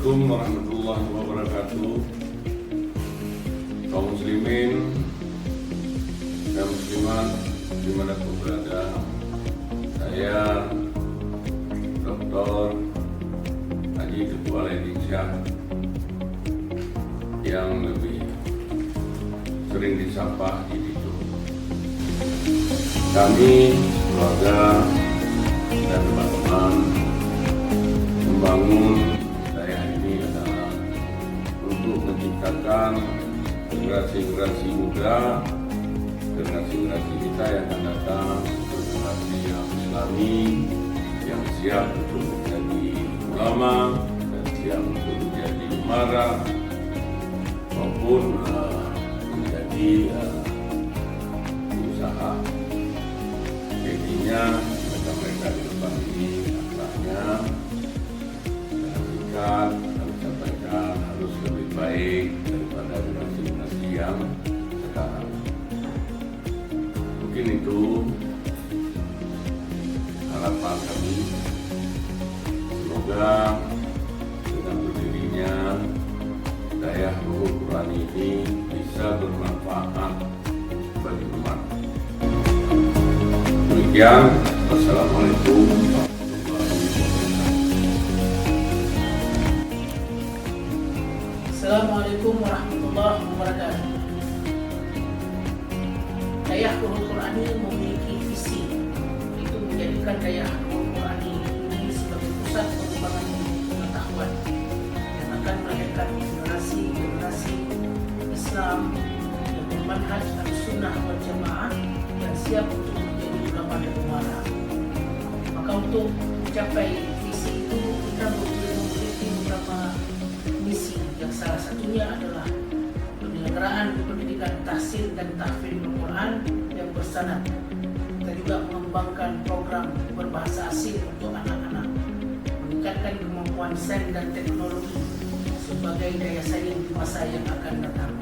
Assalamualaikum warahmatullahi wabarakatuh. Kaum muslimin dan muslimat dimanapun berada, saya Dr. Haji Ketua Indonesia yang lebih sering disapa Dito. Kami keluarga dan teman-teman membangun daerah ini adalah untuk menciptakan generasi-generasi muda, generasi-generasi kita yang akan datang, generasi yang islami, yang siap untuk menjadi ulama dan siap untuk menjadi umara maupun menjadi usaha. Intinya mereka di depan ini akhlaknya dan kami sampaikan harus lebih baik daripada generasi yang sekarang. Mungkin itu harapan kami. Semoga dengan berdirinya daerah Nurul Quran ini bisa bermanfaat bagi umat. Demikian, wassalamualaikum warahmatullahi wabarakatuh. Assalamualaikum warahmatullahi wabarakatuh. Daerah Nurul Quran ini memiliki visi, itu menjadikan daerah Nurul Quran ini sebagai pusat pengembangan pengetahuan yang akan melahirkan generasi Islam yang bermanhaj Ahlussunnah wal Jamaah yang siap untuk menjadi ulama dan umara. Maka untuk mencapai visi itu kita memiliki beberapa misi, yang salah satunya adalah penyelenggaraan pendidikan tahsil dan tahfidz Al-Quran yang bersanad. Kita juga mengembangkan program berbahasa asing untuk anak-anak, meningkatkan kemampuan sains dan teknologi sebagai daya saing di masa yang akan datang.